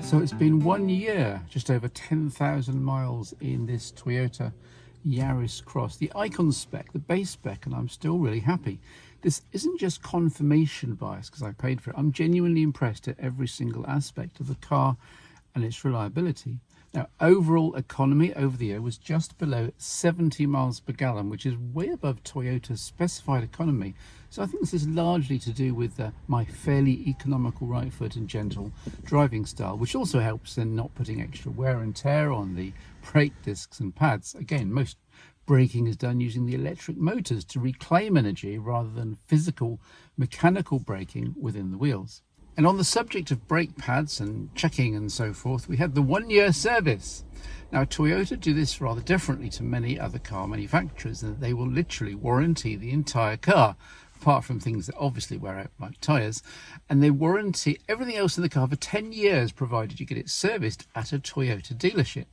So it's been 1 year, just over 10,000 miles in this Toyota Yaris Cross. The icon spec, the base spec, and I'm still really happy. This isn't just confirmation bias because I paid for it. I'm genuinely impressed at every single aspect of the car and its reliability. Now, overall economy over the year was just below 70 miles per gallon, which is way above Toyota's specified economy. So I think this is largely to do with my fairly economical right foot and gentle driving style, which also helps in not putting extra wear and tear on the brake discs and pads. Again, most braking is done using the electric motors to reclaim energy rather than physical mechanical braking within the wheels. And on the subject of brake pads and checking and so forth, we had the 1 year service. Now, Toyota do this rather differently to many other car manufacturers, and they will literally warranty the entire car, apart from things that obviously wear out like tyres, and they warranty everything else in the car for 10 years, provided you get it serviced at a Toyota dealership.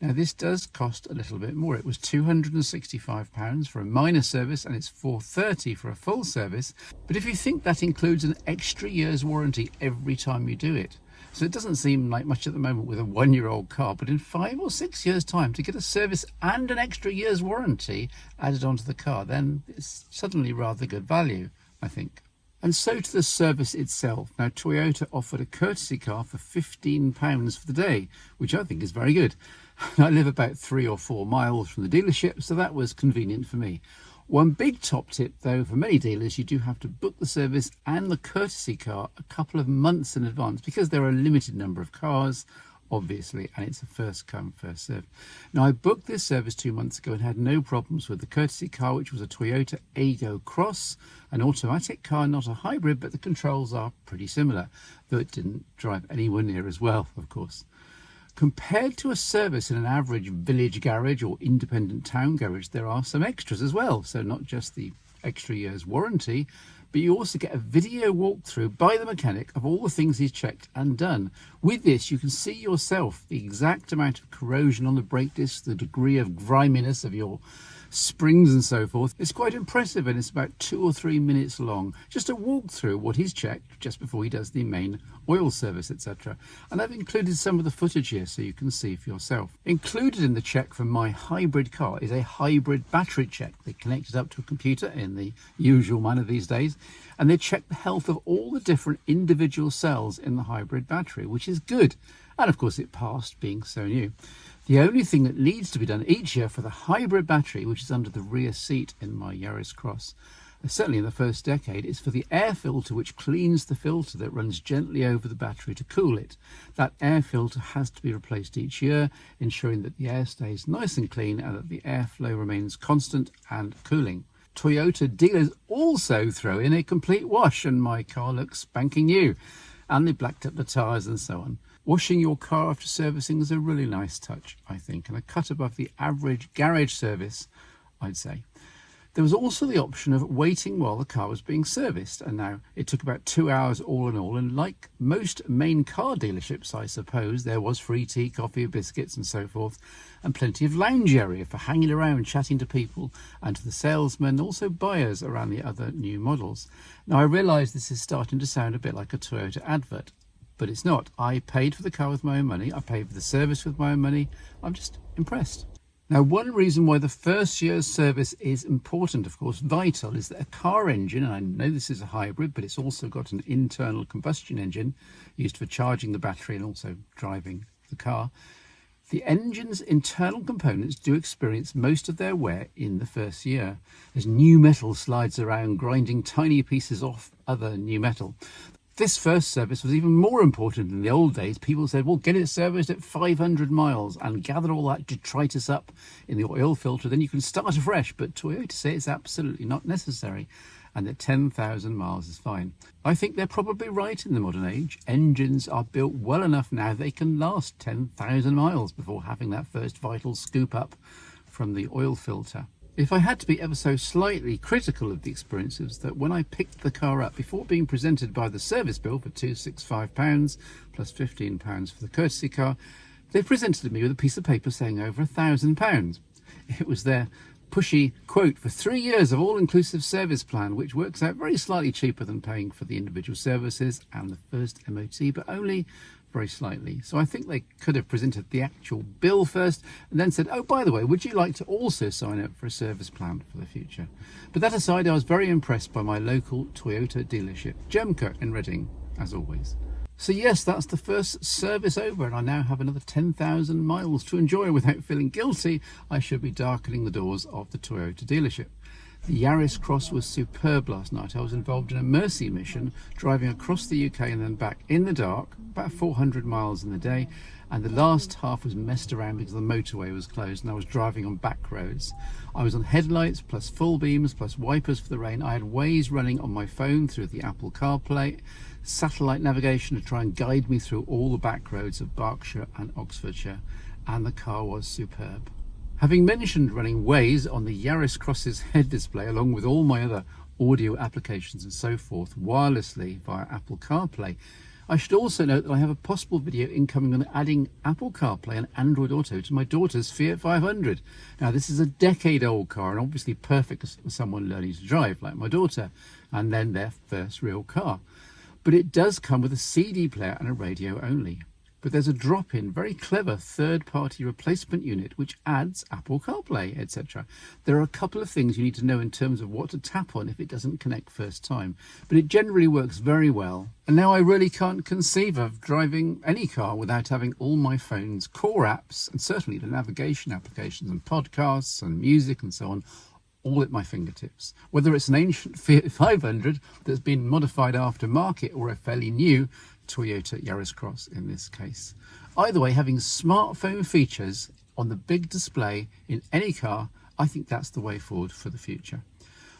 Now, this does cost a little bit more. It was £265 for a minor service, and it's £430 for a full service. But if you think that includes an extra year's warranty every time you do it, so it doesn't seem like much at the moment with a 1-year-old car, but in 5 or 6 years' time to get a service and an extra year's warranty added onto the car, then it's suddenly rather good value, I think. And so to the service itself. Now, Toyota offered a courtesy car for £15 for the day, which I think is very good. I live about 3 or 4 miles from the dealership, so that was convenient for me. One big top tip, though, for many dealers, you do have to book the service and the courtesy car a couple of months in advance because there are a limited number of cars, obviously, and it's a first come, first serve. Now, I booked this service 2 months ago and had no problems with the courtesy car, which was a Toyota Yaris Cross, an automatic car, not a hybrid, but the controls are pretty similar, though it didn't drive anywhere near as well, of course. Compared to a service in an average village garage or independent town garage, there are some extras as well. So not just the extra year's warranty, but you also get a video walkthrough by the mechanic of all the things he's checked and done. With this, you can see yourself the exact amount of corrosion on the brake discs, the degree of griminess of your springs and so forth. It's quite impressive, and it's about 2 or 3 minutes long, just a walk through what he's checked just before he does the main oil service, etc. And I've included some of the footage here so you can see for yourself. Included in the check for my hybrid car is a hybrid battery check. They connect it up to a computer in the usual manner these days, and they check the health of all the different individual cells in the hybrid battery, which is good. And of course it passed, being so new. The only thing that needs to be done each year for the hybrid battery, which is under the rear seat in my Yaris Cross, certainly in the first decade, is for the air filter, which cleans the filter that runs gently over the battery to cool it. That air filter has to be replaced each year, ensuring that the air stays nice and clean and that the airflow remains constant and cooling. Toyota dealers also throw in a complete wash, and my car looks spanking new, and they blacked up the tyres and so on. Washing your car after servicing is a really nice touch, I think, and a cut above the average garage service, I'd say. There was also the option of waiting while the car was being serviced, and now it took about 2 hours all in all, and like most main car dealerships, I suppose, there was free tea, coffee, biscuits and so forth, and plenty of lounge area for hanging around, chatting to people and to the salesmen, also buyers around the other new models. Now, I realise this is starting to sound a bit like a Toyota advert, but it's not. I paid for the car with my own money. I paid for the service with my own money. I'm just impressed. Now, one reason why the first year's service is important, of course, vital, is that a car engine, and I know this is a hybrid, but it's also got an internal combustion engine used for charging the battery and also driving the car. The engine's internal components do experience most of their wear in the first year, as new metal slides around, grinding tiny pieces off other new metal. This first service was even more important in the old days. People said, well, get it serviced at 500 miles and gather all that detritus up in the oil filter, then you can start afresh. But Toyota say it's absolutely not necessary and that 10,000 miles is fine. I think they're probably right in the modern age. Engines are built well enough now they can last 10,000 miles before having that first vital scoop up from the oil filter. If I had to be ever so slightly critical of the experiences, that when I picked the car up, before being presented by the service bill for £265 plus £15 for the courtesy car, they presented me with a piece of paper saying over £1,000. It was their pushy quote for 3 years of all-inclusive service plan, which works out very slightly cheaper than paying for the individual services and the first MOT, but only very slightly. So I think they could have presented the actual bill first and then said, oh, by the way, would you like to also sign up for a service plan for the future? But that aside, I was very impressed by my local Toyota dealership, Jemker in Reading, as always. So yes, that's the first service over, and I now have another 10,000 miles to enjoy. Without feeling guilty, I should be darkening the doors of the Toyota dealership. The Yaris Cross was superb last night. I was involved in a mercy mission, driving across the UK and then back in the dark, about 400 miles in the day, and the last half was messed around because the motorway was closed and I was driving on back roads. I was on headlights plus full beams plus wipers for the rain. I had Waze running on my phone through the Apple CarPlay, satellite navigation to try and guide me through all the back roads of Berkshire and Oxfordshire, and the car was superb. Having mentioned running Waze on the Yaris Cross's head display, along with all my other audio applications and so forth, wirelessly via Apple CarPlay, I should also note that I have a possible video incoming on adding Apple CarPlay and Android Auto to my daughter's Fiat 500. Now, this is a decade-old car and obviously perfect for someone learning to drive, like my daughter, and then their first real car. But it does come with a CD player and a radio only. But there's a drop-in, very clever third-party replacement unit which adds Apple CarPlay, etc. There are a couple of things you need to know in terms of what to tap on if it doesn't connect first time, but it generally works very well. And now I really can't conceive of driving any car without having all my phone's core apps, and certainly the navigation applications and podcasts and music and so on, all at my fingertips. Whether it's an ancient Fiat 500 that's been modified aftermarket or a fairly new Toyota Yaris Cross in this case. Either way, having smartphone features on the big display in any car, I think that's the way forward for the future.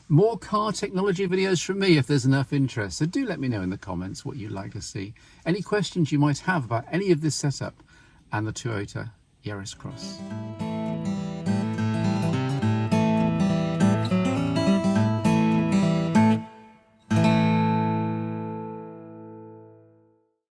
More car technology videos from me if there's enough interest, so do let me know in the comments what you'd like to see. Any questions you might have about any of this setup and the Toyota Yaris Cross.